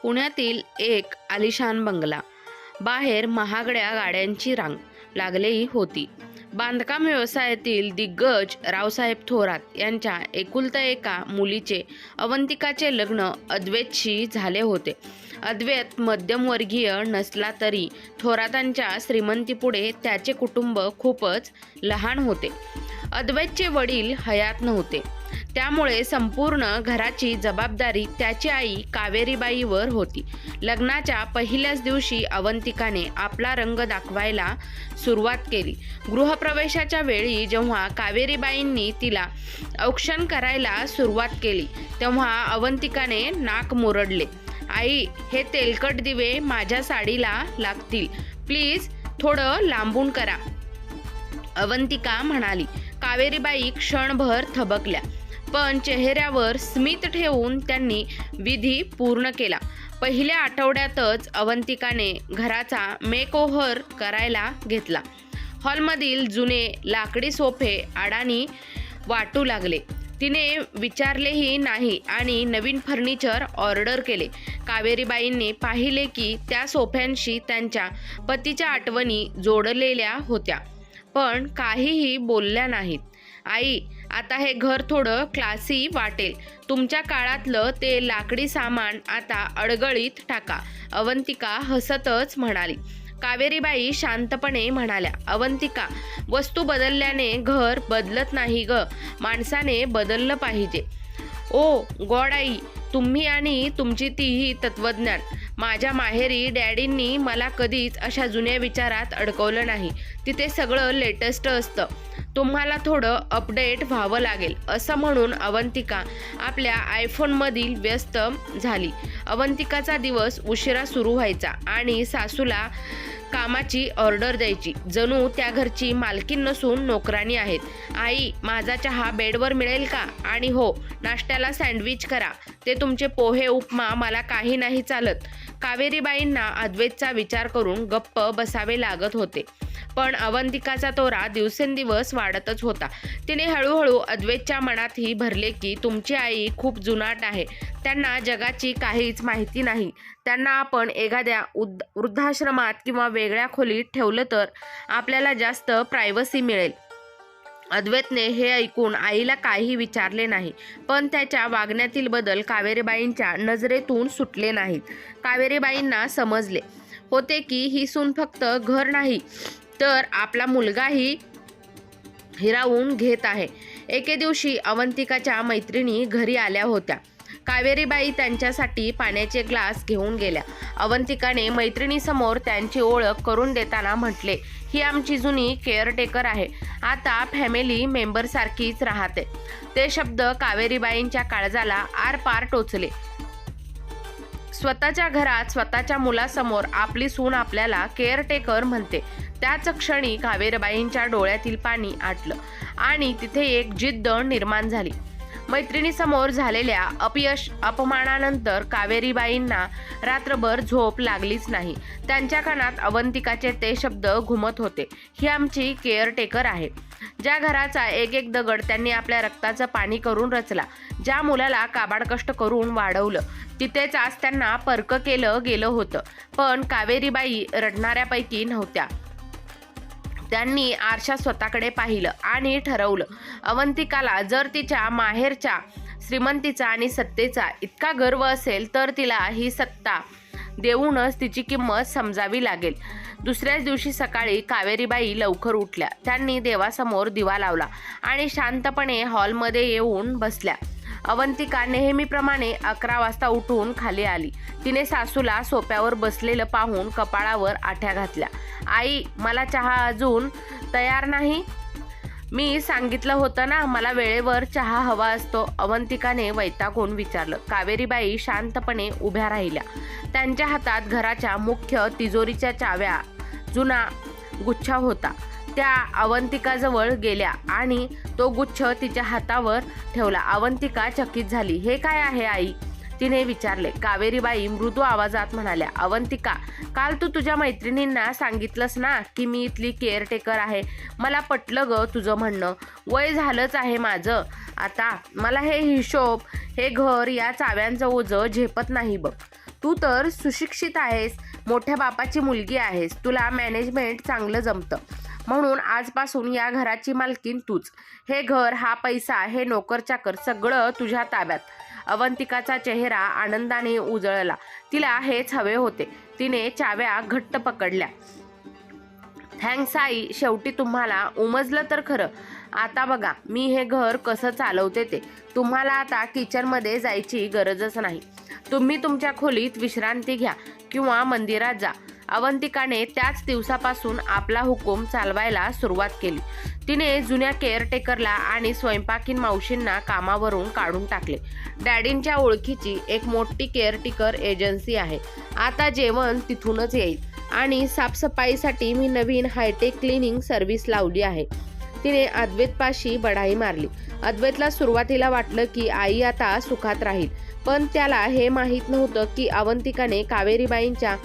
पुण्यातील एक आलिशान बंगला. बाहेर महागड्या गाड्यांची रांग लागलेली होती. बांधकाम व्यवसायातील दिग्गज रावसाहेब थोरात यांच्या एकुलत्या एका मुलीचे अवंतिकाचे लग्न अद्वैतशी झाले होते. अद्वैत मध्यमवर्गीय नसला तरी थोरातांच्या श्रीमंतीपुढे त्याचे कुटुंब खूपच लहान होते. अद्वैतचे वडील हयात नव्हते, त्यामुळे संपूर्ण घराची जबाबदारी त्याची आई कावेरीबाईवर होती. लग्नाच्या पहिल्याच दिवशी अवंतिकाने आपला रंग दाखवायला सुरुवात केली. गृहप्रवेशाच्या वेळी जेव्हा कावेरीबाईंनी तिला औक्षण करायला सुरुवात केली तेव्हा अवंतिकाने नाक मुरडले. आई, हे तेलकट दिवे माझ्या साडीला लागतील, प्लीज थोडं लांबून करा, अवंतिका म्हणाली. कावेरीबाई क्षणभर थबकल्या, पण चेहऱ्यावर स्मित ठेवून त्यांनी विधी पूर्ण केला. पहिल्या आठवड्यातच अवंतिकाने घराचा मेकओव्हर करायला घेतला. हॉलमधील जुने लाकडी सोफे अडाणी वाटू लागले. तिने विचारलेही नाही आणि नवीन फर्निचर ऑर्डर केले. कावेरीबाईंनी पाहिले की त्या सोफ्यांशी त्यांच्या पतीच्या आठवणी जोडलेल्या होत्या, पण काहीही बोलल्या नाहीत. आई, आता हे घर थोडं क्लासी वाटेल. तुमच्या काळातलं ते लाकडी सामान आता अडगळीत टाका, अवंतिका हसतच म्हणाली. कावेरीबाई शांतपणे म्हणाल्या, अवंतिका, वस्तू बदलल्याने घर बदलत नाही ग, माणसाने बदललं पाहिजे. ओ गॉड आई, तुम्ही आणि तुमची तीही तत्वज्ञान. माझ्या माहेरी डॅडींनी मला कधीच अशा जुन्या विचारात अडकवलं नाही. तिथे सगळं लेटेस्ट असतं. तुम्हाला थोडं अपडेट व्हावं लागेल, असं म्हणून अवंतिका आपल्या आयफोनमधील व्यस्त झाली. अवंतिकाचा दिवस उशिरा सुरू व्हायचा आणि सासूला कामाची ऑर्डर द्यायची. जणू त्या घरची मालकीण नसून नोकरानी आहेत. आई, माझा चहा बेडवर मिळेल का? आणि हो, नाश्त्याला सँडविच करा. ते तुमचे पोहे उपमा मला काही नाही चालत. कावेरीबाईंना अद्वैतचा विचार करून गप्प बसावे लागत होते, पण अवंतिकाचा तोरा दिवसेंदिवस वाढतच होता. तिने हळूहळू अद्वैतच्या मनातही भरले की तुमची आई खूप जुनाट आहे. त्यांना जगाची काहीच माहिती नाही. त्यांना आपण एखाद्या वृद्धाश्रमात किंवा वेगळ्या खोलीत ठेवलं तर आपल्याला जास्त प्रायव्हसी मिळेल. अद्वैतने हे ऐकून आईला काही विचारले नाही, पण त्याच्या वागण्यातील बदल कावेरीबाईंच्या नजरेतून सुटले नाहीत. कावेरीबाईंना समजले होते की ही सून फक्त घर नाही तर आपला मुलगाही हिरावून घेत आहे. एके दिवशी अवंतिकाच्या मैत्रिणी घरी आल्या होत्या. कावेरीबाई त्यांच्यासाठी पाण्याचे ग्लास घेऊन गेल्या. अवंतिकाने मैत्रिणीसमोर त्यांची ओळख करून देताना म्हटले, ही आमची जुनी केअरटेकर आहे, आता फॅमिली मेंबरसारखीच राहते. ते शब्द कावेरीबाईंच्या काळजाला आरपार टोचले. स्वतःच्या घरात स्वतःच्या मुलासमोर आपली सून आपल्याला केअरटेकर म्हणते. त्याच क्षणी कावेरीबाईंच्या डोळ्यातील पाणी आटलं आणि तिथे एक जिद्द निर्माण झाली. मैत्रिणीसमोर झालेल्या अपमानानंतर कावेरीबाईंना रात्रभर झोप लागलीच नाही. त्यांच्या कानात अवंतिकाचे ते शब्द घुमत होते, ही आमची केअरटेकर आहे. ज्या घराचा एक एक दगड त्यांनी आपल्या रक्ताचं पाणी करून रचला, ज्या मुलाला काबाड कष्ट करून वाढवलं, तिथेच आज त्यांना परक केलं गेलं होतं. पण कावेरीबाई रडणाऱ्यापैकी नव्हत्या. त्यांनी आरशात स्वतःकडे पाहिलं आणि ठरवलं, अवंतिकाला जर तिच्या माहेरच्या श्रीमंतीचा आणि सत्तेचा इतका गर्व असेल तर तिला ही सत्ता देऊनच तिची किंमत समजावी लागेल. दुसऱ्याच दिवशी सकाळी कावेरीबाई लवकर उठल्या. त्यांनी देवासमोर दिवा लावला आणि शांतपणे हॉलमध्ये येऊन बसल्या. अवंतिका नेहमीप्रमाणे 11 वाजता उठून खाली आली. तिने सासूला सोफ्यावर बसलेलं पाहून कपाळावर आठ्या घातल्या. आई, मला चहा अजून तयार नाही? मी सांगितलं होतं ना, मला वेळेवर चहा हवा असतो, अवंतिकाने वैतागून विचारलं. कावेरीबाई शांतपणे उभ्या राहिल्या. त्यांच्या हातात घराच्या मुख्य तिजोरीच्या चाव्या जुना गुच्छा होता. त्या अवंतिकाजवळ गेल्या आणि तो गुच्छ तिच्या हातावर ठेवला. अवंतिका चकित झाली. हे काय आहे आई? तिने विचारले. कावेरीबाई मृदू आवाजात म्हणाल्या, अवंतिका, काल तू तुझ्या मैत्रिणींना सांगितलंस ना की मी इथली केअरटेकर आहे. मला पटलं ग तुझं म्हणणं. वय झालंच आहे माझं आता. मला हे हिशोब, हे घर, या चाव्यांचं ओझं झेपत नाही बघ. तू तर सुशिक्षित आहेस, मोठ्या बापाची मुलगी आहेस, तुला मॅनेजमेंट चांगलं जमतं, म्हणून आजपासून या घराची मालकीण तूच. हे घर, हा पैसा, हे नोकर-चाकर सगळं तुझ्या ताब्यात. अवंतिकाचा चेहरा आनंदाने उजळला. तिला हेच हवे होते. तिने चाव्या घट्ट पकडल्या. थँक्स आई, शेवटी तुम्हाला उमजलं तर खरं. आता बघा मी हे घर कसं चालवते ते. तुम्हाला आता किचनमध्ये जायची गरजच नाही. तुम्ही तुमच्या खोलीत विश्रांती घ्या किंवा मंदिरात जा. अवंतिकाने त्याच दिवसापासून आपला हुकूम चालवायला सुरुवात केली. तिने जुन्या केअरटेकरला आणि स्वयंपाकीन मावशींना कामावरून काढून टाकले. डॅडींच्या ओळखीची एक मोठी केअरटेकर एजन्सी आहे. आता जेवण तिथूनच येईल आणि साफसफाईसाठी मी नवीन हायटेक क्लिनिंग सर्व्हिस लावली आहे. तिने अद्वैतपाशी बढाई मारली. अद्वैतला सुरुवातीला वाटलं की आई आता सुखात राहील, पण त्याला हे माहीत नव्हतं की अवंतिकाने कावेरीबाईंच्या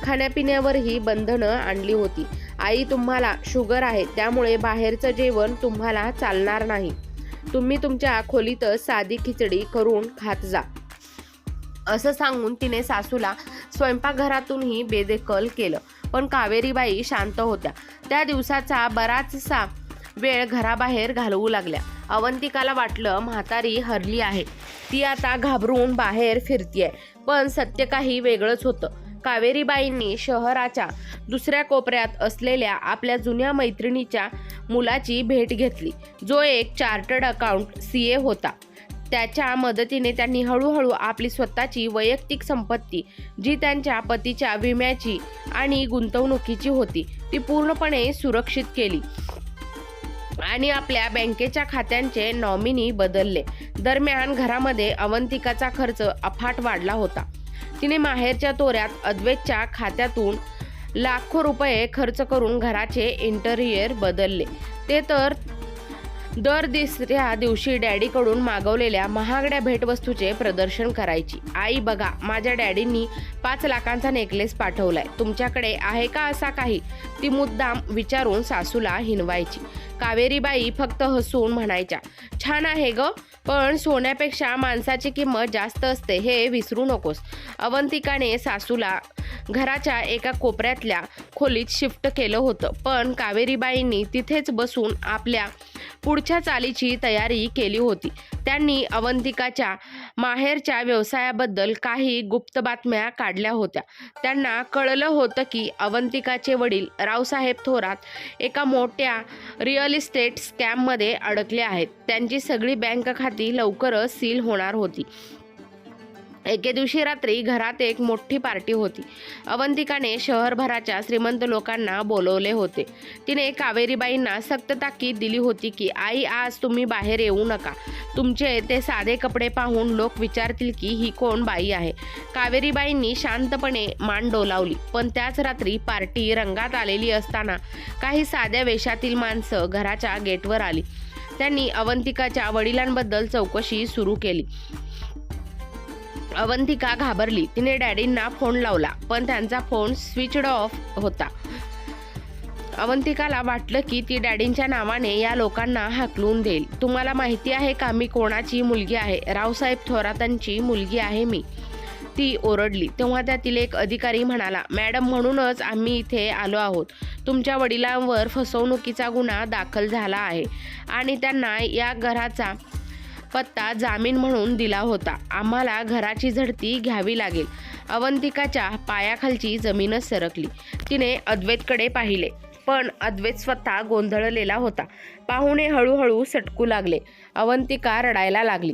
खाण्यापिण्यावरही बंधनं आणली होती. आई, तुम्हाला शुगर आहे, त्यामुळे बाहेरचं जेवण तुम्हाला चालणार नाही. तुम्ही तुमच्या खोलीतच साधी खिचडी करून खात जा, असं सांगून तिने सासूला स्वयंपाकघरातूनही बेदखल केलं. पण कावेरीबाई शांत होत्या. त्या दिवसाचा बराचसा वेळ घराबाहेर घालवू लागल्या. अवंतिकाला वाटलं म्हातारी हरली आहे, ती आता घाबरून बाहेर फिरतीये. पण सत्य काही वेगळंच होतं. कावेरीबाईंनी शहराच्या दुसऱ्या कोपऱ्यात असलेल्या आपल्या जुन्या मैत्रिणीच्या मुलाची भेट घेतली, जो एक चार्टर्ड अकाउंट CA होता. त्याच्या मदतीने त्यांनी हळूहळू आपली स्वतःची वैयक्तिक संपत्ती, जी त्यांच्या पतीच्या विम्याची आणि गुंतवणुकीची होती, ती पूर्णपणे सुरक्षित केली आणि आपल्या बँकेच्या खात्यांचे नॉमिनी बदलले. दरम्यान घरामध्ये अवंतिकाचा खर्च अफाट वाढला होता. तिने माहेरच्या तोऱ्यात अद्वैतच्या खात्यातून लाखो रुपये खर्च करून घराचे इंटेरियर बदलले. ते तर दर तिसऱ्या दिवशी डॅडीकडून मागवलेल्या महागड्या भेटवस्तूचे प्रदर्शन करायची. आई बघा, माझ्या डॅडींनी 5 लाखांचा नेकलेस पाठवलाय, तुमच्याकडे आहे का असा काही? ती मुद्दाम विचारून सासूला हिनवायची. कावेरीबाई फक्त हसून म्हणायच्या, छान आहे ग, पण सोन्यापेक्षा माणसाची किंमत जास्त असते, हे विसरू नकोस. अवंतिकाने सासूला घराच्या एका कोपऱ्यातल्या खोलीत शिफ्ट केलं होतं, पण कावेरीबाईंनी तिथेच बसून आपल्या पुढच्या चालीची तयारी केली होती. त्यांनी अवंतिकाच्या माहेरच्या व्यवसायाबद्दल काही गुप्त बातम्या काढल्या होत्या. त्यांना कळलं होतं की अवंतिकाचे वडील रावसाहेब थोरात एका मोठ्या रिअल इस्टेट स्कॅममध्ये अडकले आहेत. त्यांची सगळी बँक खाती लवकरच सील होणार होती. एके दिवशी रात्री घरात एक मोठी पार्टी होती. अवंतिकाने शहरभराच्या श्रीमंत लोकांना बोलवले होते. तिने कावेरीबाईंना सक्त ताकीद दिली होती की आई, आज तुम्ही बाहेर येऊ नका. तुमचे ते साधे कपडे पाहून लोक विचारतील की ही कोण बाई आहे. कावेरीबाईंनी शांतपणे मान डोलावली. पण त्याच रात्री पार्टी रंगात आलेली असताना काही साध्या वेशातील माणसं घराच्या गेटवर आली. त्यांनी अवंतिकाच्या वडिलांबद्दल चौकशी सुरू केली. अवंतिका घाबरली. तिने डॅडींना फोन लावला, पण त्यांचा फोन स्विचड ऑफ होता. अवंतिकाला वाटलं की ती डॅडींच्या नावाने या लोकांना हाकलून देईल. तुम्हाला माहिती आहे का मी कोणाची मुलगी आहे? रावसाहेब थोरातांची मुलगी आहे मी, ती ओरडली. तेव्हा त्यातील एक अधिकारी म्हणाला, मॅडम, म्हणूनच आम्ही इथे आलो आहोत. तुमच्या वडिलांवर फसवणुकीचा गुन्हा दाखल झाला आहे आणि त्यांना या घराचा पत्ता जामीन म्हणून दिला होता. आम्हाला घराची झडती घ्यावी लागेल. अवंतिकाच्या पायाखालची जमीनच सरकली. तिने अद्वैतकडे पाहिले, पण अद्वैत स्वतः गोंधळलेला होता. पाहुणे हळूहळू सटकू लागले. अवंतिका रडायला लागली.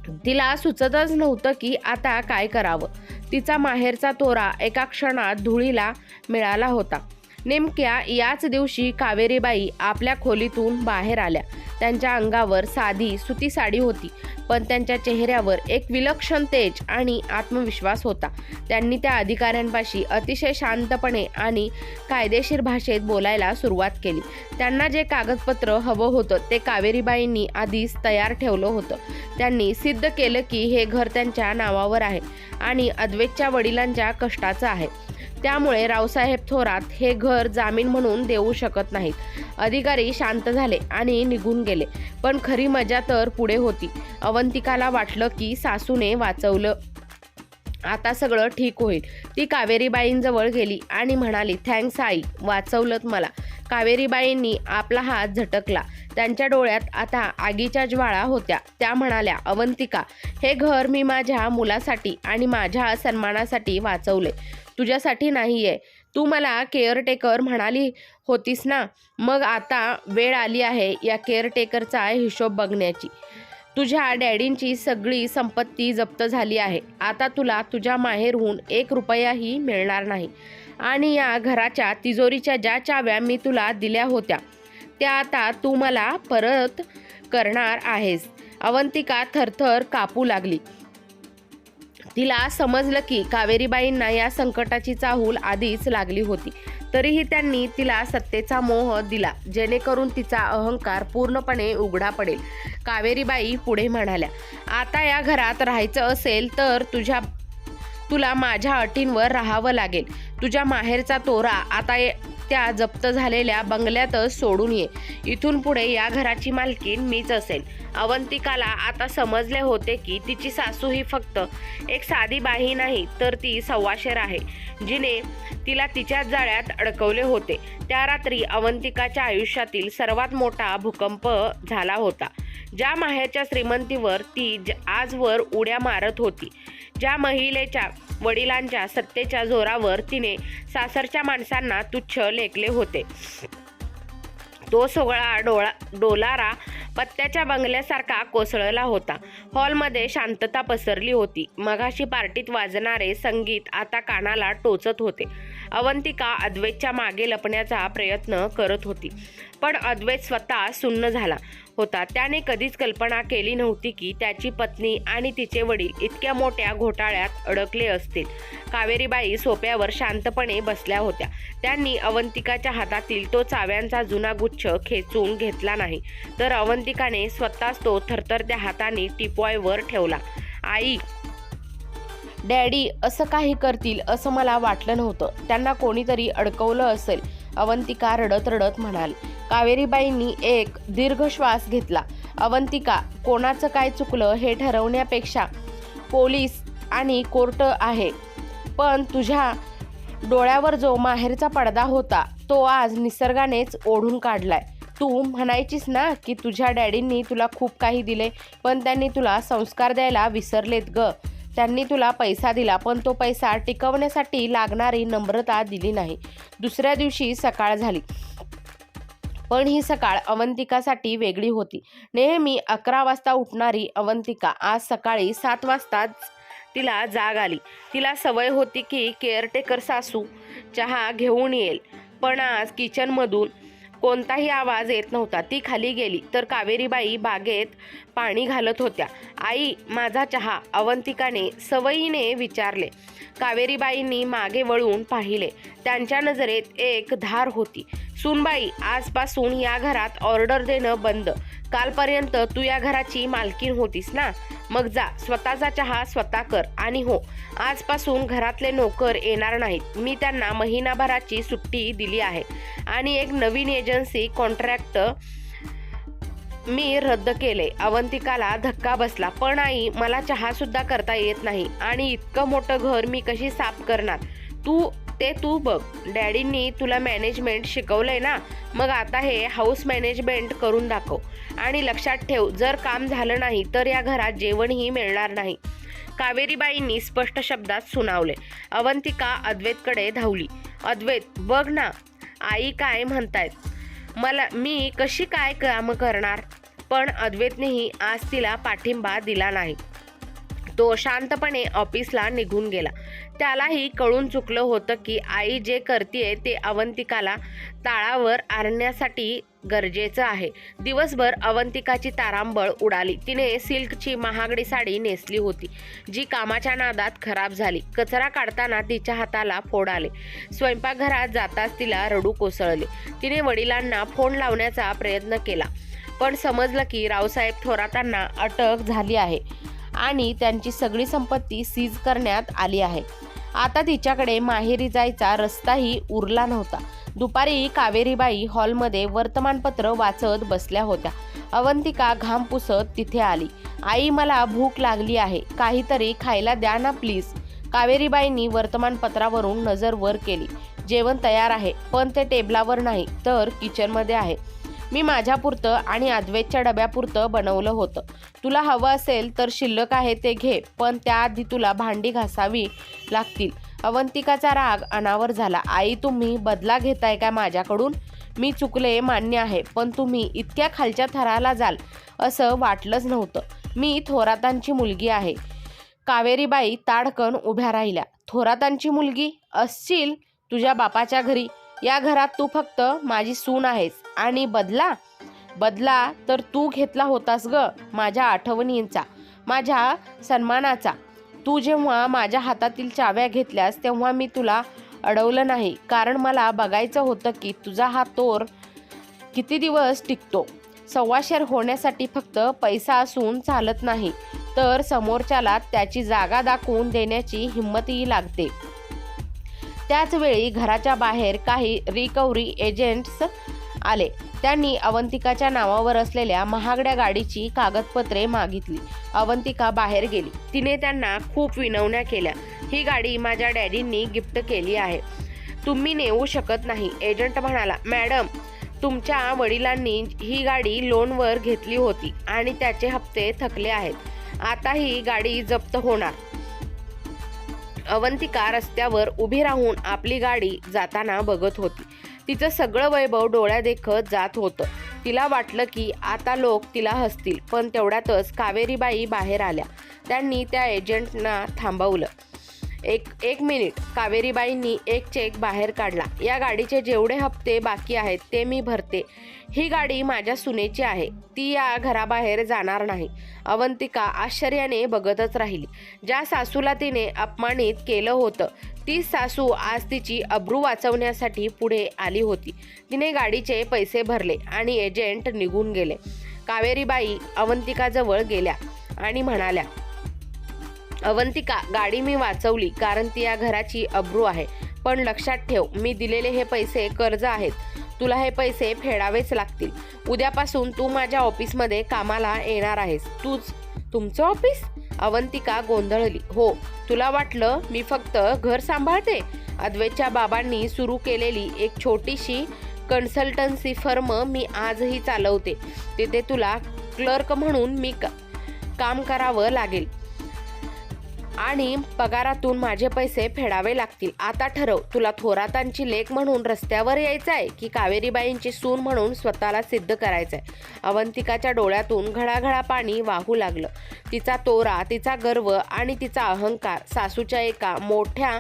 तिला सुचतच नव्हतं की आता काय करावं. तिचा माहेरचा तोरा एका क्षणात धुळीला मिळाला होता. नेमक्या याच दिवशी कावेरीबाई आपल्या खोलीतून बाहेर आल्या. त्यांच्या अंगावर साधी सुती साडी होती, पण त्यांच्या चेहऱ्यावर एक विलक्षण तेज आणि आत्मविश्वास होता. त्यांनी त्या अधिकाऱ्यांपाशी अतिशय शांतपणे आणि कायदेशीर भाषेत बोलायला सुरुवात केली. त्यांना जे कागदपत्र हवं होतं ते कावेरीबाईंनी आधीच तयार ठेवलं होतं. त्यांनी सिद्ध केलं की हे घर त्यांच्या नावावर आहे आणि अद्वैतच्या वडिलांच्या कष्टाचं आहे. त्यामुळे रावसाहेब थोरात हे घर जामीन म्हणून देऊ शकत नाहीत. अधिकारी शांत झाले आणि निघून गेले. पण खरी मजा तर पुढे होती. अवंतिकाला वाटलं की सासूने वाचवलं आता सगळं ठीक होईल. ती कावेरीबाईंजवळ गेली आणि म्हणाली, थँक्स आई, वाचवलत मला. कावेरीबाईंनी आपला हात झटकला. त्यांच्या डोळ्यात आता आगीच्या ज्वाळा होत्या. त्या म्हणाल्या, अवंतिका, हे घर मी माझ्या मुलासाठी आणि माझ्या सन्मानासाठी वाचवले, तुझ्यासाठी नाहीये. तू मला केअरटेकर म्हणाली होतीस ना, मग आता वेळ आली आहे या केअरटेकरचा हिशोब बघण्याची. तुझ्या डॅडींची सगळी संपत्ती जप्त झाली आहे. आता तुला तुझ्या माहेरहून 1 रुपयाही मिळणार नाही आणि या घराच्या तिजोरीच्या ज्या चाव्या मी तुला दिल्या होत्या त्या आता तू मला परत करणार आहेस. अवंतिका थरथर कापू लागली. तिला समजलं की कावेरीबाईंना या संकटाची चाहूल आधीच लागली होती. तरीही त्यांनी तिला सत्तेचा मोह दिला, जेणेकरून तिचा अहंकार पूर्णपणे उघडा पडेल. कावेरीबाई पुढे म्हणाल्या, आता या घरात राहायचं असेल तर तुला माझ्या अटींवर राहावं लागेल. तुझ्या माहेरचा तोरा आता त्या जप्त झालेल्या बंगल्यातच सोडून ये. इथून पुढे या घराची मालकीण मीच असेल. अवंतिकाला आता समजले होते की तिची सासू ही फक्त एक साधी बाई नाही, तर ती सव्वाशेर आहे, जिने तिला तिच्याच जाळ्यात अडकवले होते. त्या रात्री अवंतिकाच्या आयुष्यातील सर्वात मोठा भूकंप झाला होता. ज्या माहेरच्या श्रीमंतीवर ती आजवर उड्या मारत होती, ज्या महिलेच्या वडिलांच्या सत्तेच्या जोरावर तिने सासरच्या माणसांना तुच्छ लेखले होते, तो सगळा डोलारा पत्त्याच्या बंगल्यासारखा कोसळला होता. हॉलमध्ये शांतता पसरली होती. मगाशी पार्टीत वाजणारे संगीत आता कानाला टोचत होते. अवंतिका अद्वैतच्या मागे लपण्याचा प्रयत्न करत होती, पण अद्वैत स्वतः सुन्न झाला होता. त्याने कधीच कल्पना केली नव्हती की त्याची पत्नी आणि तिचे वडील इतक्या मोठ्या घोटाळ्यात अडकले असतील. कावेरीबाई सोप्यावर शांतपणे बसल्या होत्या. त्यांनी अवंतिकाच्या हातातील तो चाव्यांचा जुना गुच्छ खेचून घेतला नाही, तर अवंतिकाने स्वतःच तो थरथरत्या हाताने टिपॉयवर ठेवला. आई, डॅडी असं काही करतील असं मला वाटलं नव्हतं. त्यांना कोणीतरी अडकवलं असेल, अवंतिका रडत रडत म्हणाली. कावेरीबाईंनी एक दीर्घ श्वास घेतला. अवंतिका, कोणाचं काय चुकलं हे ठरवण्यापेक्षा पोलीस आणि कोर्ट आहे, पण तुझ्या डोळ्यावर जो माहेरचा पडदा होता तो आज निसर्गानेच ओढून काढलाय. तू म्हणायचीस ना की तुझ्या डॅडींनी तुला खूप काही दिले, पण त्यांनी तुला संस्कार द्यायला विसरलेत ग. त्यांनी तुला पैसा दिला, पण तो पैसा टिकवण्यासाठी लागणारी नम्रता दिली नाही. दुसऱ्या दिवशी सकाळ झाली, पण ही सकाळ अवंतिकासाठी वेगळी होती. नेहमी 11 वाजता उठणारी अवंतिका आज सकाळी 7 वाजताच तिला जाग आली. तिला सवय होती की केअरटेकर सासू चहा घेऊन येईल, पण आज किचनमधून कोणताही आवाज येत नव्हता. ती खाली गेली तर कावेरीबाई बागेत पाणी घालत होत्या. आई, माझा चहा, अवंतिकाने सवयीने विचारले. कावेरीबाईंनी मागे वळून पाहिले. त्यांच्या नजरेत एक धार होती. सूनबाई, आजपासून या घरात ऑर्डर देणं बंद. कालपर्यंत तू या घराची मालकीण होतीस ना, मग जा, स्वतःचा चहा स्वतः कर. आणि हो, आजपासून घरातले नोकर येणार नाहीत. मी त्यांना महिनाभराची सुट्टी दिली आहे आणि एक नवीन एजन्सी कॉन्ट्रॅक्ट मी रद्द केले. अवंतिकाला धक्का बसला. पण आई, मला चहा सुद्धा करता येत नाही आणि इतकं मोठं घर मी कशी साफ करणार? तू बघ, डॅडींनी तुला मॅनेजमेंट शिकवलंय ना, मग आता हे हाऊस मॅनेजमेंट करून दाखव. आणि लक्षात ठेव, जर काम झालं नाही तर या घरात जेवणही मिळणार नाही. कावेरीबाईंनी स्पष्ट शब्दात सुनावले. अवंतिका अद्वैतकडे धावली. अद्वैत, बघ ना आई काय म्हणतायत, मी कशी काय कामं करणार? पण अद्वैतनेही आज तिला पाठिंबा दिला नाही. तो शांतपणे ऑफिसला निघून गेला. त्यालाही कळून चुकलं होतं की आई जे करतेय ते अवंतिकाला ताळावर आणण्यासाठी गरजेचं आहे. दिवसभर अवंतिकाची तारांबळ उडाली. तिने सिल्कची महागडी साडी नेसली होती, जी कामाच्या नादात खराब झाली. कचरा काढताना तिच्या हाताला फोड आले. स्वयंपाकघरात जाताच तिला रडू कोसळले. तिने वडिलांना फोन लावण्याचा प्रयत्न केला, पण समजलं की रावसाहेब थोरातांना अटक झाली आहे आणि त्यांची सगळी संपत्ती सीज करण्यात आली आहे. आता तिच्याकडे माहेरी जायचा रस्ताही उरला नव्हता. दुपारी कावेरीबाई हॉलमध्ये वर्तमानपत्र वाचत बसल्या होत्या. अवंतिका घाम पुसत तिथे आली. आई, मला भूक लागली आहे, काहीतरी खायला द्या ना प्लीज. कावेरीबाईंनी वर्तमानपत्रावरून नजर वर केली. जेवण तयार आहे, पण ते टेबलावर नाही तर किचनमध्ये आहे. मी माझ्यापुरतं आणि अद्वैतच्या डब्यापुरतं बनवलं होतं. तुला हवं असेल तर शिल्लक आहे ते घे, पण त्याआधी तुला भांडी घासावी लागतील. अवंतिकाचा राग अनावर झाला. आई, तुम्ही बदला घेताय का माझ्याकडून? मी चुकले मान्य आहे, पण तुम्ही इतक्या खालच्या थराला जाल असं वाटलंच नव्हतं. मी थोरातांची मुलगी आहे. कावेरीबाई ताडकन उभ्या राहिल्या. थोरातांची मुलगी असशील तुझ्या बापाच्या घरी. या घरात तू फक्त माझी सून आहेस. आणि बदला तर तू घेतला होतास ग, माझ्या आठवणींचा, माझ्या सन्मानाचा. तू जेव्हा माझ्या हातातील चाव्या घेतल्यास तेव्हा मी तुला अडवलं नाही, कारण मला बघायचं होतं की तुझा हा तोर किती दिवस टिकतो. सव्वाशेर होण्यासाठी फक्त पैसा असून चालत नाही, तर समोरच्याला त्याची जागा दाखवून देण्याची हिंमतही लागते. त्याच वेळी घराच्या बाहेर काही रिकव्हरी एजंट्स आले. त्यांनी अवंतिकाच्या नावावर असलेल्या महागड्या गाडीची कागदपत्रे मागितली. अवंतिका बाहेर गेली. तिने त्यांना खूप विनवण्या केल्या. ही गाडी माझ्या डॅडींनी गिफ्ट केली आहे, तुम्ही नेऊ शकत नाही. एजंट म्हणाला, मॅडम, तुमच्या वडिलांनी ही गाडी लोनवर घेतली होती आणि त्याचे हप्ते थकले आहेत. आता ही गाडी जप्त होणार. अवंतिका रस्त्यावर उभी राहून आपली गाडी जाताना बघत होती. तिचं सगळं वैभव डोळ्यादेखत जात होतं. तिला वाटलं की आता लोक तिला हसतील, पण तेवढ्यातच कावेरीबाई बाहेर आल्या. त्यांनी त्या एजंटना थांबवलं. एक मिनिट. कावेरीबाईंनी एक चेक बाहेर काढला. या गाडीचे जेवढे हप्ते बाकी आहेत ते मी भरते. ही गाडी माझ्या सुनेची आहे, ती या घराबाहेर जाणार नाही. अवंतिका आश्चर्याने बघतच राहिली. ज्या सासूला तिने अपमानित केलं होतं, ती सासू आज तिची अब्रू वाचवण्यासाठी पुढे आली होती. तिने गाडीचे पैसे भरले आणि एजंट निघून गेले. कावेरीबाई अवंतिकाजवळ गेल्या आणि म्हणाल्या, अवंतिका, गाडी मी वाचवली कारण ती या घराची अब्रू आहे, पण लक्षात ठेव, मी दिलेले हे पैसे कर्ज आहेत. तुला हे पैसे फेडावेच लागतील. उद्यापासून तू माझ्या ऑफिसमध्ये कामाला येणार आहेस. तुमचं ऑफिस? अवंतिका गोंधळली. हो, तुला वाटलं मी फक्त घर सांभाळते? अद्वैतच्या बाबांनी सुरू केलेली एक छोटीशी कन्सल्टन्सी फर्म मी आजही चालवते. तिथे तुला क्लर्क म्हणून मी काम करावं लागेल आणि पगारातून माझे पैसे फेडावे लागतील. आता ठरव, तुला थोरातांची लेक म्हणून रस्त्यावर यायचं आहे की कावेरीबाईंची सून म्हणून स्वतःला सिद्ध करायचं आहे? अवंतिकाच्या डोळ्यातून घळाघळा पाणी वाहू लागलं. तिचा तोरा, तिचा गर्व आणि तिचा अहंकार सासूच्या एका मोठ्या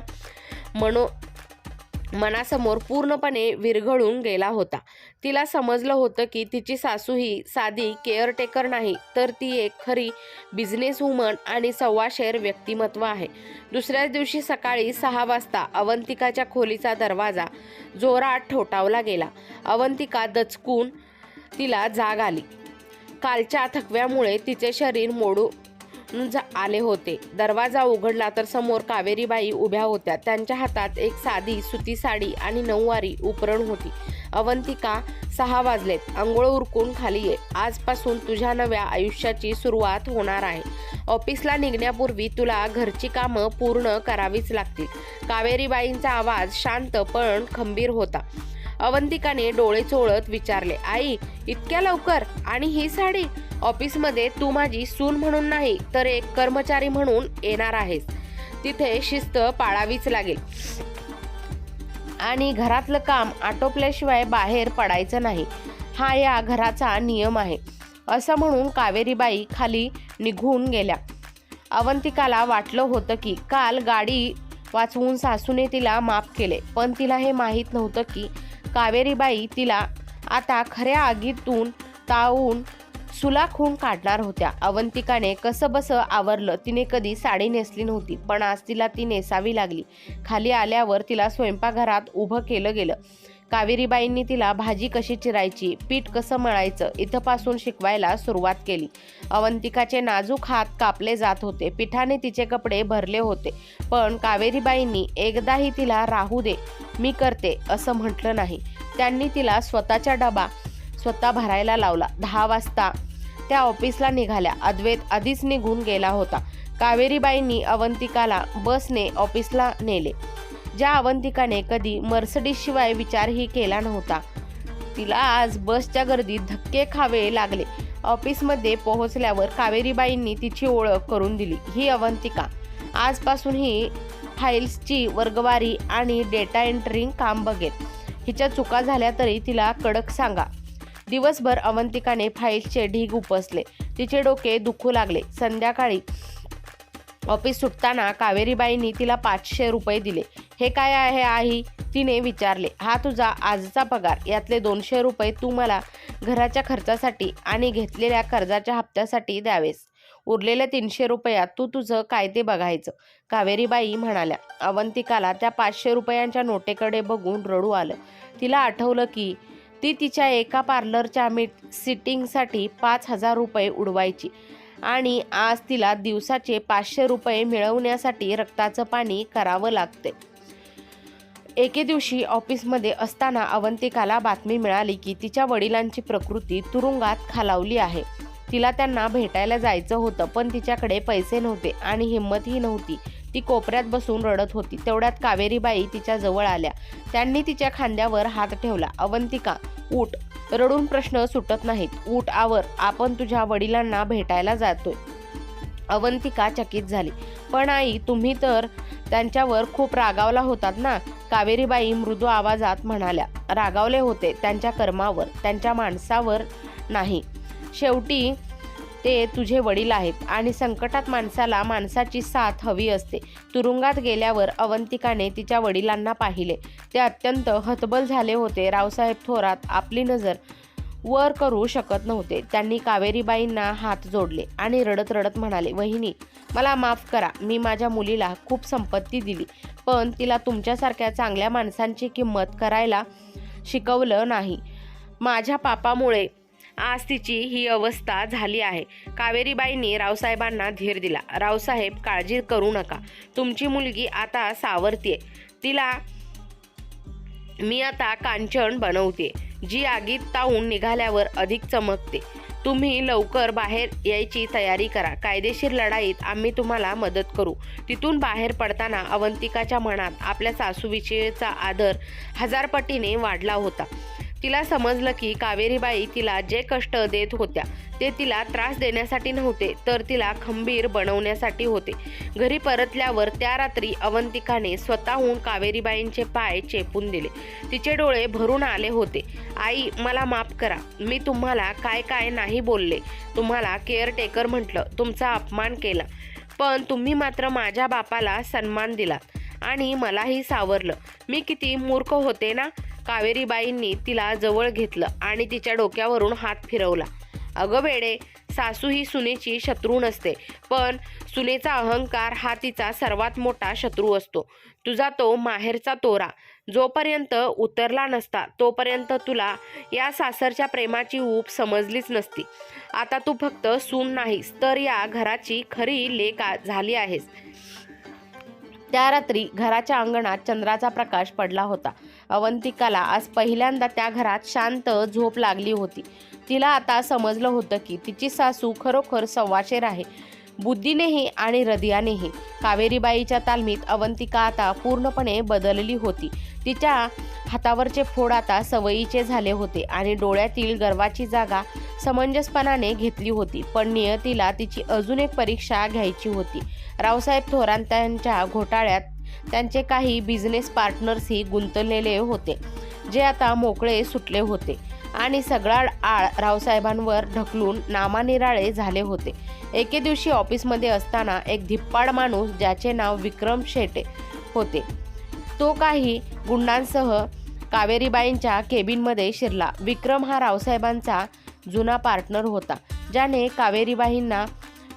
मनासमोर पूर्णपणे विरघळून गेला होता. तिला समजलं होतं की तिची सासू ही साधी केअरटेकर नाही, तर ती एक खरी बिझनेस वुमन आणि सव्वाशेर व्यक्तिमत्व आहे. दुसऱ्याच दिवशी सकाळी 6 वाजता अवंतिकाच्या खोलीचा दरवाजा जोरात ठोठावला गेला. अवंतिका दचकून तिला जाग आली. कालच्या थकव्यामुळे तिचे शरीर मोडून आले होते. दरवाजा उघडला तर समोर कावेरीबाई उभ्या होत्या. त्यांच्या हातात एक साधी सुती साडी आणि नऊवारी उपरण होती. अवंतिका, 6 वाजलेत. अंघोळ उरकून खाली ये. आजपासून तुझ्या नव्या आयुष्याची सुरुवात होणार आहे. ऑफिसला निघण्यापूर्वी तुला घरची कामं पूर्ण करावीच लागतील. कावेरीबाईंचा आवाज शांत पण खंबीर होता. अवंतिकाने डोळे चोळत विचारले, आई, इतक्या लवकर? आणि ही साडी? ऑफिसमध्ये तू माझी सून म्हणून नाही तर एक कर्मचारी म्हणून येणार आहेस. तिथे शिस्त पाळावीच लागेल आणि घरातलं काम आटोपल्याशिवाय बाहेर पडायचं नाही. हा या घराचा नियम आहे. असं म्हणून कावेरीबाई खाली निघून गेल्या. अवंतिकाला वाटलं होतं की काल गाडी वाचवून सासूने तिला माफ केले, पण तिला हे माहीत नव्हतं की कावेरीबाई तिला आता खऱ्या आगीतून तावून सुलाखून काढणार होत्या. अवंतिकाने कसंबसं आवरलं. तिने कधी साडी नेसली नव्हती, पण आज तिला ती नेसावी लागली. खाली आल्यावर तिला स्वयंपाकघरात उभं केलं गेलं. कावेरीबाईंनी तिला भाजी कशी चिरायची, पीठ कसं मळायचं इथपासून शिकवायला सुरुवात केली. अवंतिकाचे नाजूक हात कापले जात होते. पिठाने तिचे कपडे भरले होते, पण कावेरीबाईंनी एकदाही तिला राहू दे, मी करते असं म्हटलं नाही. त्यांनी तिला स्वतःचा डबा स्वतः भरायला लावला. 10 वाजता त्या ऑफिसला निघाल्या. अद्वैत आधीच निघून गेला होता. कावेरीबाईंनी अवंतिकाला बसने ऑफिसला नेले. ज्या अवंतिकाने कधी मर्सिडीजशिवाय विचारही केला नव्हता, तिला आज बसच्या गर्दीत धक्के खावे लागले. ऑफिसमध्ये पोहोचल्यावर कावेरीबाईंनी तिची ओळख करून दिली. ही अवंतिका. आजपासून ही फाईल्सची वर्गवारी आणि डेटा एंट्रिंग काम बघेल. हिच्या चुका झाल्या तरी तिला कडक सांगा. दिवसभर अवंतिकाने फाईल्सचे ढीग उपसले. तिचे डोके दुखू लागले. संध्याकाळी ऑफिस सुटताना कावेरीबाईंनी तिला 500 रुपये दिले. हे काय आहे आई? तिने विचारले. हा तुझा आजचा पगार. यातले 200 रुपये तू मला घराच्या खर्चासाठी आणि घेतलेल्या कर्जाच्या हप्त्यासाठी द्यावेस. उरलेल्या 300 रुपयात तू तुझं काय ते बघायचं, कावेरीबाई म्हणाल्या. अवंतिकाला त्या 500 रुपयांच्या नोटेकडे बघून रडू आलं. तिला आठवलं की ती तिच्या एका पार्लरच्या सिटिंगसाठी 5,000 रुपये उडवायची आणि आज तिला दिवसाचे 500 रुपये मिळवण्यासाठी रक्ताचं पाणी करावं लागते. एके दिवशी ऑफिसमध्ये असताना अवंतिकाला बातमी मिळाली की तिच्या वडिलांची प्रकृती तुरुंगात खालावली आहे. तिला त्यांना भेटायला जायचं होतं, पण तिच्याकडे पैसे नव्हते आणि हिंमतही नव्हती. ती कोपऱ्यात बसून रडत होती. तेवढ्यात कावेरीबाई तिच्या जवळ आल्या. त्यांनी तिच्या खांद्यावर हात ठेवला. अवंतिका, उठ. रडून प्रश्न सुटत नाहीत. उठ, आवर. आपण तुझ्या वडिलांना भेटायला जातोय. अवंतिका चकित झाली. पण आई, तुम्ही तर त्यांच्यावर खूप रागावला होतात ना, कावेरीबाई मृदू आवाजात म्हणाल्या. रागावले होते त्यांच्या कर्मावर, त्यांच्या माणसावर नाही. शेवटी ते तुझे वडील आहेत आणि संकटात माणसाला माणसाची साथ हवी असते. तुरुंगात गेल्यावर अवंतिकाने तिच्या वडिलांना पाहिले. ते अत्यंत हतबल झाले होते. रावसाहेब थोरात आपली नजर वर करू शकत नव्हते. त्यांनी कावेरीबाईंना हात जोडले आणि रडत रडत म्हणाले, वहिनी, मला माफ करा. मी माझ्या मुलीला खूप संपत्ती दिली, पण तिला तुमच्यासारख्या चांगल्या माणसांची किंमत करायला शिकवलं नाही. माझ्या पापामुळे आज तिची ही अवस्था झाली आहे. कावेरीबाईंनी रावसाहेबांना धीर दिला. रावसाहेब, काळजी करू नका. तुमची मुलगी आता सावरतीये. तिला मी आता कांचन बनवते, जी आगीत तावून निघाल्यावर अधिक चमकते. तुम्ही लवकर बाहेर यायची तयारी करा. कायदेशीर लढाईत आम्ही तुम्हाला मदत करू. तिथून बाहेर पडताना अवंतिकाच्या मनात आपल्या सासूविषयीचा आदर 1000 पटीने वाढला होता. तिला समजलं की कावेरीबाई तिला जे कष्ट देत होत्या ते तिला त्रास देण्यासाठी नव्हते, तर तिला खंबीर बनवण्यासाठी होते. घरी परतल्यावर त्या रात्री अवंतिकाने स्वतःहून कावेरीबाईंचे पाय चेपून दिले. तिचे डोळे भरून आले होते. आई, मला माफ करा. मी तुम्हाला काय काय नाही बोलले. तुम्हाला केअरटेकर म्हटलं, तुमचा अपमान केला, पण तुम्ही मात्र माझ्या बापाला सन्मान दिलात आणि मलाही सावरलं. मी किती मूर्ख होते ना. कावेरीबाईंनी तिला जवळ घेतलं आणि तिच्या डोक्यावरून हात फिरवला. अगं वेडे, सासू ही सुनेची शत्रू नसते, पण सुनेचा अहंकार हा तिचा सर्वात मोठा शत्रू असतो. तुझा तो माहेरचा तोरा जोपर्यंत उतरला नसता तोपर्यंत तुला या सासरच्या प्रेमाची ऊब समजलीच नसती. आता तू फक्त सून नाहीस, तर या घराची खरी लेक झाली आहेस. त्या रात्री घराच्या अंगणात चंद्राचा प्रकाश पडला होता. अवंतिकाला आज पहिल्यांदा त्या घरात शांत झोप लागली होती. तिला आता समजलं होतं की तिची सासू खरोखर सव्वाशेर आहे, बुद्धीनेही आणि हृदयानेही. कावेरीबाईच्या तालमीत अवंतिका आता पूर्णपणे बदलली होती. तिच्या हातावरचे फोड आता सवयीचे झाले होते आणि डोळ्यातील गर्वाची जागा समंजसपणाने घेतली होती. पण नियतीला तिची अजून एक परीक्षा घ्यायची होती. रावसाहेब थोरातांच्या घोटाळ्यात त्यांचे काही बिझनेस पार्टनर्सही गुंतलेले होते, जे आता मोकळे सुटले होते आणि सगळा आळ रावसाहेबांवर ढकलून नामानिराळे झाले होते. एके दिवशी ऑफिसमध्ये असताना एक धिप्पाड माणूस, ज्याचे नाव विक्रम शेटे होते, तो काही गुंडांसह कावेरीबाईंच्या केबिनमध्ये शिरला. विक्रम हा रावसाहेबांचा जुना पार्टनर होता, ज्याने कावेरीबाईंना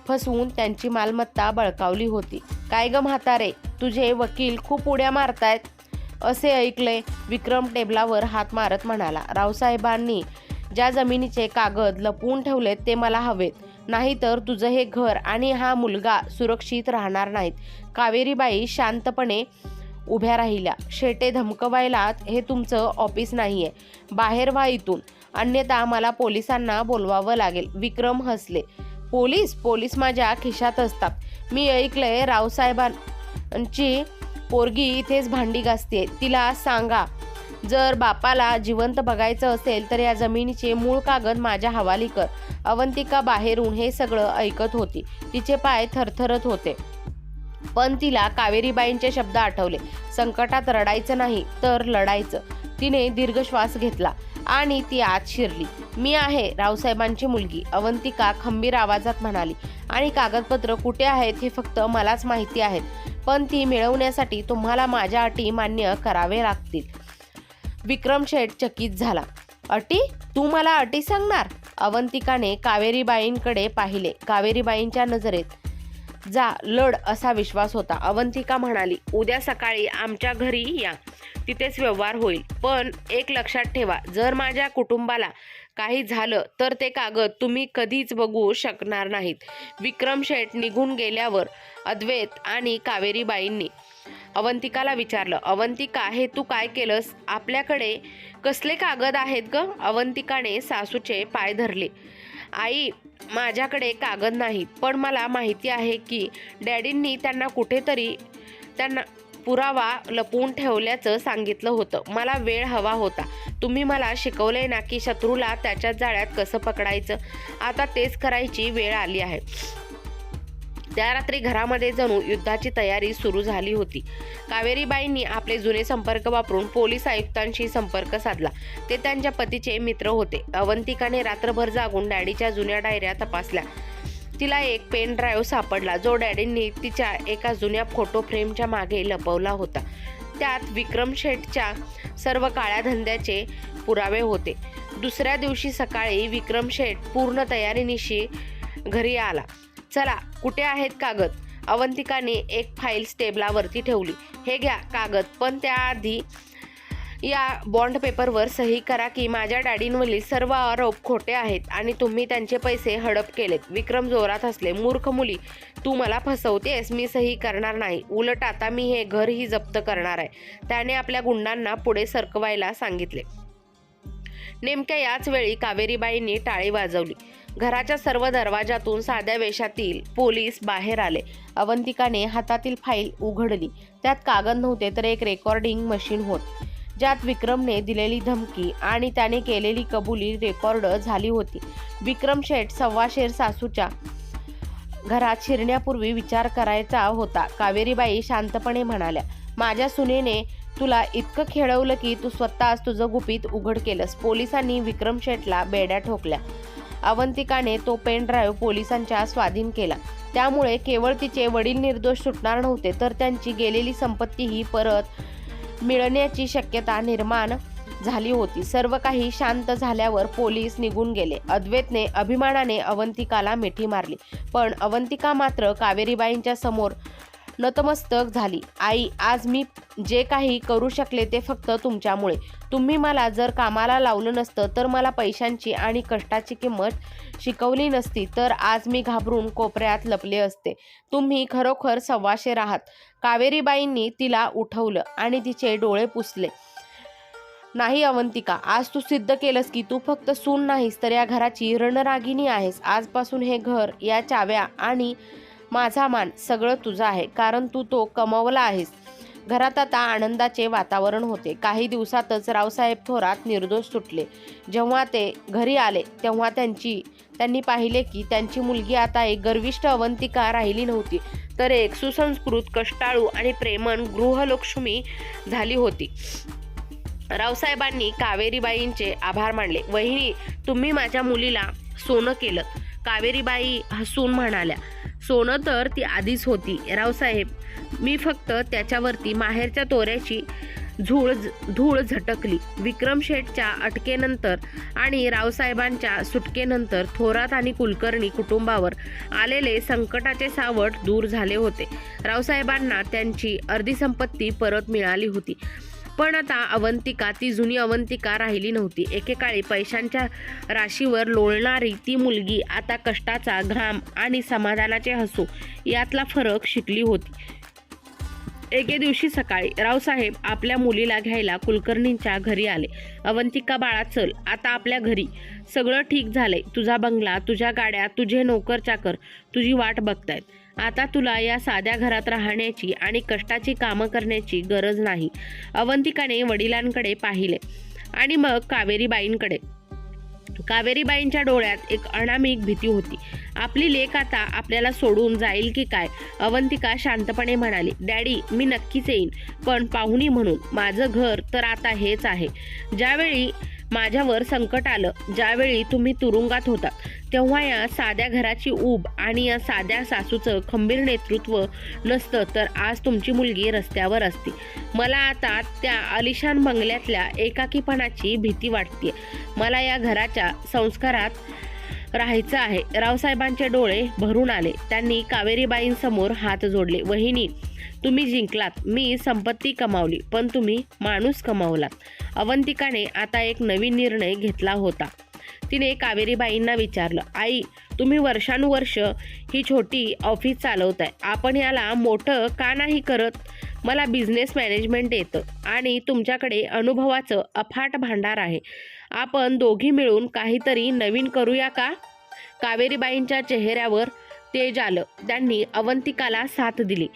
फसवून त्यांची मालमत्ता बळकावली होती. काय ग म्हातारे, तुझे वकील खूप उड्या मारतायत असे ऐकले. विक्रम टेबलावर हात मारत म्हणाला. रावसाहेबांनी ज्या जमिनीचे कागद लपवून ठेवलेत ते मला हवेत, नाहीतर तुझं हे घर आणि हा मुलगा सुरक्षित राहणार नाहीत. कावेरीबाई शांतपणे उभ्या राहिल्या. शेटे धमकवायला हे तुमचं ऑफिस नाहीये, बाहेर व्हा इथून, अन्यथा मला पोलिसांना बोलवावं लागेल. विक्रम हसले. पोलीस माझ्या खिशात असतात. मी ऐकलंय रावसाहेबांची पोरगी इथेच भांडी घासते. तिला सांगा जर बापाला जिवंत बघायचं असेल तर या जमिनीचे मूळ कागद माझ्या हवाली कर. अवंतिका बाहेरून हे सगळं ऐकत होती. तिचे पाय थरथरत होते. पण तिला कावेरीबाईंचे शब्द आठवले. संकटात रडायचं नाही तर लढायचं. तिने दीर्घ श्वास घेतला आणि ती आत शिरली. मी आहे रावसाहेबांची मुलगी, अवंतिका खंबीर आवाजात म्हणाली. आणि कागदपत्र कुठे आहेत हे फक्त मलाच माहिती आहेत. पण ती मिळवण्यासाठी तुम्हाला माझ्या अटी मान्य करावे लागतील. विक्रम शेठ चकित झाला. अटी? तू मला अटी सांगणार? अवंतिकाने कावेरीबाईंकडे पाहिले. कावेरीबाईंच्या नजरेत जा लढ असा विश्वास होता. अवंतिका म्हणाली, उद्या सकाळी आमच्या घरी या, तिथेच व्यवहार होईल. पण एक लक्षात ठेवा, जर माझ्या कुटुंबाला काही झालं तर ते कागद तुम्ही कधीच बघू शकणार नाहीत. विक्रम शेठ निघून गेल्यावर अद्वैत आणि कावेरीबाईंनी अवंतिकाला विचारलं, अवंतिका हे तू काय केलंस? आपल्याकडे कसले कागद आहेत ग? अवंतिकाने सासूचे पाय धरले. आई, माझ्याकडे कागद नाहीत, पण मला माहिती आहे की डॅडींनी त्यांना कुठेतरी पुरावा लपवून ठेवल्याचं सांगितलं होतं. मला वेळ हवा होता. तुम्ही मला शिकवलंय ना की शत्रूला त्याच्या जाळ्यात कसं पकडायचं. आता तेच करायची वेळ आली आहे. त्या रात्री घरामध्ये जणू युद्धाची तयारी सुरू झाली होती. कावेरीबाईंनी आपले जुने संपर्क वापरून पोलीस आयुक्तांशी संपर्क साधला. ते त्यांच्या पतीचे मित्र होते. अवंतिकाने रात्रभर जागून डॅडीच्या जुन्या डायऱ्या तपासल्या. तिला एक पेन ड्राईव्ह सापडला जो डॅडींनी तिच्या एका जुन्या फोटो फ्रेमच्या मागे लपवला होता. त्यात विक्रम शेठच्या सर्व काळ्या धंद्याचे पुरावे होते. दुसऱ्या दिवशी सकाळी विक्रम शेठ पूर्ण तयारीनिशी घरी आला. चला, कुठे आहेत कागद? अवंतिकाने एक फाईल टेबलावरती ठेवली. हे घ्या कागद, पण त्याआधी या बॉन्ड पेपरवर सही करा की माझ्या डॅडींवरील सर्व आरोप खोटे आहेत आणि तुम्ही त्यांचे पैसे हडप केलेत. विक्रम जोरात हसले. मूर्ख मुली, तू मला फसवतेस. मी सही करणार नाही. उलट आता मी हे घरही जप्त करणार आहे. त्याने आपल्या गुंडांना पुढे सरकवायला सांगितले. नेमक्या याच वेळी कावेरीबाईंनी टाळी वाजवली. घराच्या सर्व दरवाजातून साध्या वेशातील पोलीस बाहेर आले. अवंतिकाने हातातील फाईल उघडली. त्यात कागद नव्हते तर एक रेकॉर्डिंग मशीन होत, ज्यात विक्रमने दिलेली धमकी आणि त्याने केलेली कबुली रेकॉर्ड झाली होती. विक्रम शेठ सव्वाशेर सासूच्या घरात शिरण्यापूर्वी विचार करायचा होता. कावेरीबाई शांतपणे म्हणाल्या, माझ्या सुनेने तुला इतकं खेळवलं की तू स्वतःच तुझं गुपित उघड केलंस. पोलिसांनी विक्रम शेठला बेड्या ठोकल्या. अवंतिकाने तो पेन ड्राईव्ह पोलिसांच्या स्वाधीन केला. त्यामुळे केवळ तिचे वडील निर्दोष सुटणार नव्हते तर त्यांची गेलेली संपत्तीही परत मिळण्याची शक्यता निर्माण झाली होती. सर्व काही शांत झाल्यावर पोलीस निघून गेले. अद्वैतने अभिमानाने अवंतिकाला मिठी मारली. पण अवंतिका मात्र कावेरीबाईंच्या समोर नतमस्तक झाली. आई, आज मी जे काही करू शकले ते फक्त तुमच्यामुळे. तुम्ही मला जर कामाला लावलं नसतं तर मला पैशांची आणि कष्टाची किंमत शिकवली नसती तर आज मी घाबरून कोपऱ्यात लपले असते. तुम्ही खरोखर सव्वाशेर आहात. कावेरीबाईंनी तिला उठवलं आणि तिचे डोळे पुसले. नाही अवंतिका, आज तू सिद्ध केलंस की तू फक्त सून नाहीस तर या घराची रणरागिणी आहेस. आजपासून हे घर, या चाव्या आणि माझा मान सगळं तुझं आहे, कारण तू तो कमवला आहेस. घरात आता आनंदाचे वातावरण होते. काही दिवसातच रावसाहेब थोरात निर्दोष सुटले. जेव्हा ते घरी आले तेव्हा त्यांनी पाहिले की त्यांची मुलगी आता एक गर्विष्ठ अवंतिका राहिली नव्हती तर एक सुसंस्कृत, कष्टाळू आणि प्रेमळ गृहलक्ष्मी झाली होती. रावसाहेबांनी कावेरीबाईंचे आभार मानले. वहिनी, तुम्ही माझ्या मुलीला सोनं केलं. कावेरीबाई हसून म्हणाल्या, सोनं तर ती आधीच होती रावसाहेब. मी फक्त त्याच्यावरती माहेरच्या तोऱ्याची धूळ झटकली. विक्रम शेठच्या अटकेनंतर आणि रावसाहेबांच्या सुटकेनंतर थोरात आणि कुलकर्णी कुटुंबावर आलेले संकटाचे सावट दूर झाले होते. रावसाहेबांना त्यांची अर्धी संपत्ती परत मिळाली होती. पण आता अवंतिका ती जुनी अवंतिका राहिली नव्हती. एकेकाळी पैशांच्या राशीवर लोळणारी ती मुलगी आता कष्टाचा घाम आणि समाधानाचे हसू यातला फरक शिकली होती. एके दिवशी सकाळी रावसाहेब आपल्या मुलीला घ्यायला कुलकर्णींच्या घरी आले. अवंतिका बाळा, चल आता आपल्या घरी. सगळं ठीक झालंय. तुझा बंगला, तुझ्या गाड्या, तुझे नोकर चाकर तुझी वाट बघतायत. आता तुला या साध्या घरात राहण्याची आणि कष्टाची कामं करण्याची गरज नाही. अवंतिकाने वडिलांकडे पाहिले आणि मग कावेरीबाईंकडे. कावेरीबाईंच्या डोळ्यात एक अनामिक भीती होती. आपली लेक आता आपल्याला सोडून जाईल की काय? अवंतिका शांतपणे म्हणाली, डॅडी, मी नक्कीच येईन, पण पाहुणी म्हणून. माझं घर तर आता हेच आहे. ज्यावेळी माझ्यावर संकट आलं, ज्यावेळी तुम्ही तुरुंगात होता, तेव्हा या साध्या घराची ऊब आणि या साध्या सासूचं खंबीर नेतृत्व नसतं तर आज तुमची मुलगी रस्त्यावर असती. मला आता त्या आलिशान बंगल्यातल्या एकाकीपणाची भीती वाटते. मला या घराच्या संस्कारात राहायचं आहे. रावसाहेबांचे डोळे भरून आले. त्यांनी कावेरीबाईंसमोर हात जोडले. वहिनी, तुम्ही जिंकलात. मी संपत्ती कमावली, पण तुम्ही माणूस कमावलात. अवंतिकाने आता एक नवीन निर्णय घेतला होता. तिने कावेरीबाईंना विचारलं, आई, तुम्ही वर्षानुवर्ष ही छोटी ऑफिस चालवताय. आपण याला मोठं का नाही करत? मला बिझनेस मॅनेजमेंट येतं आणि तुमच्याकडे अनुभवाचं अफाट भांडार आहे. आपण दोघी मिळून काहीतरी नवीन करूया का? कावेरीबाईंच्या चेहऱ्यावर तेज आलं. त्यांनी अवंतिकाला साथ दिली.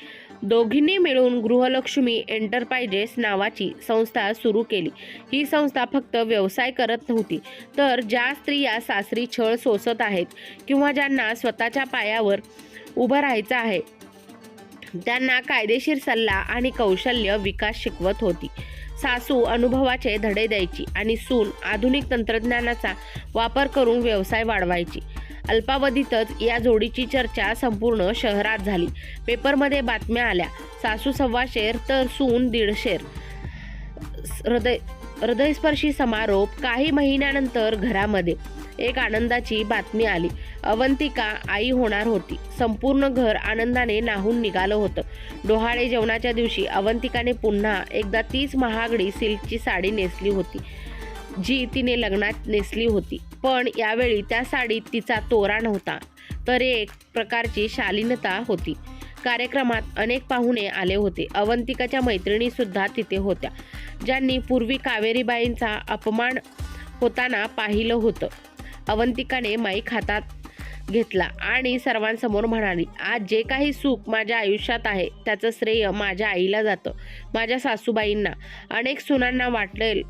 दोघींनी मिळून गृहलक्ष्मी एंटरप्राइजेस नावाची संस्था सुरू केली. ही संस्था फक्त व्यवसाय करत नव्हती, तर ज्या स्त्रिया सासरी छळ सोसत आहेत किंवा ज्यांना स्वतःच्या पायावर उभं राहायचं आहे, त्यांना कायदेशीर सल्ला आणि कौशल्य विकास शिकवत होती. सासू अनुभवाचे धडे द्यायची आणि सून आधुनिक तंत्रज्ञानाचा वापर करून व्यवसाय वाढवायची. अल्पावधीतच या जोडीची चर्चा संपूर्ण शहरात झाली. पेपरमध्ये बातम्या आल्या. सासू 1.25 तर सून 150. हृदयस्पर्शी समारोप. काही महिन्यानंतर घरामध्ये एक आनंदाची बातमी आली. अवंतिका आई होणार होती. संपूर्ण घर आनंदाने न्हाऊन निघालं होतं. डोहाळे जेवणाच्या दिवशी अवंतिकाने पुन्हा एकदा तीच महागडी सिल्कची साडी नेसली होती, जी तिने लग्नात नेसली होती. पण यावेळी त्या साडीत तिचा तोरा नव्हता, तर एक प्रकारची शालीनता होती. कार्यक्रमात अनेक पाहुणे आले होते. अवंतिकाच्या मैत्रिणी सुद्धा तिथे होत्या, ज्यांनी पूर्वी कावेरीबाईंचा अपमान होताना पाहिलं होतं. अवंतिकाने माईक हातात घेतला आणि सर्वांसमोर म्हणाली, आज जे काही सुख माझ्या आयुष्यात आहे त्याचं श्रेय माझ्या आईला जातं, माझ्या सासूबाईंना. अनेक सुनांना वाटेल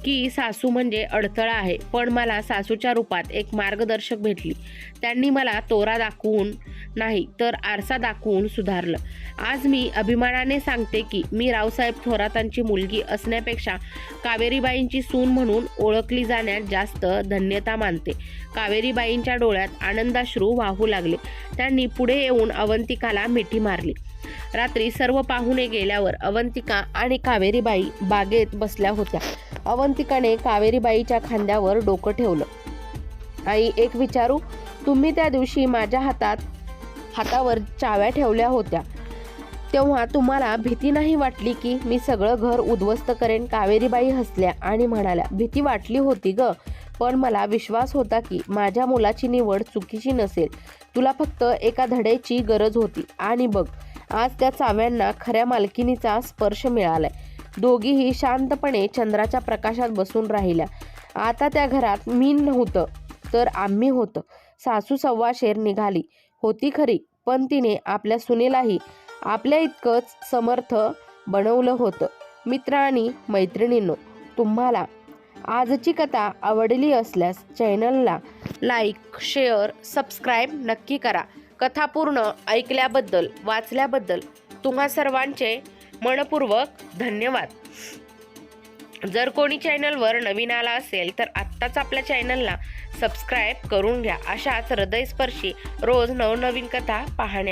की सासू म्हणजे अडथळा आहे, पण मला सासूच्या रूपात एक मार्गदर्शक भेटली. त्यांनी मला तोरा दाखवून नाही, तर आरसा दाखवून सुधारलं. आज मी अभिमानाने सांगते की मी रावसाहेब थोरातांची मुलगी असण्यापेक्षा कावेरीबाईंची सून म्हणून ओळखली जाण्यात जास्त धन्यता मानते. कावेरीबाईंच्या डोळ्यात आनंदाश्रू वाहू लागले. त्यांनी पुढे येऊन अवंतिकाला मिठी मारली. रात्री सर्व पाहुणे गेल्यावर अवंतिका आणि कावेरीबाई बागेत बसल्या होत्या. अवंतिकाने कावेरीबाईच्या खांद्यावर डोकं ठेवलं. आई, एक विचारू? तुम्ही त्या दिवशी माझ्या हातावर चाव्या ठेवल्या होत्या, तेव्हा तुम्हाला भीती नाही वाटली की मी सगळं घर उद्ध्वस्त करेन? कावेरीबाई हसल्या आणि म्हणाल्या, भीती वाटली होती ग, पण मला विश्वास होता की माझ्या मुलाची निवड चुकीची नसेल. तुला फक्त एका धड्याची गरज होती. आणि बघ, आज त्या चाव्यांना खऱ्या मालकिनीचा स्पर्श मिळालाय. दोघीही शांतपणे चंद्राच्या प्रकाशात बसून राहिल्या. आता त्या घरात मी नव्हतं, तर आम्ही होतं. सासू 1.25 निघाली होती खरी, पण तिने आपल्या सुनेलाही आपल्या इतकंच समर्थ बनवलं होतं. मित्र आणि मैत्रिणींनो, तुम्हाला आजची कथा आवडली असल्यास चॅनलला लाईक, शेअर, सबस्क्राईब नक्की करा. कथा पूर्ण ऐकल्याबद्दल, वाचल्याबद्दल तुम्हा सर्वांचे मनपूर्वक धन्यवाद. जर कोणी चॅनलवर नवीन आला असेल तर आत्ताच आपल्या चॅनलला सबस्क्राईब करून घ्या. अशाच हृदयस्पर्शी रोज नवनवीन कथा पाहण्या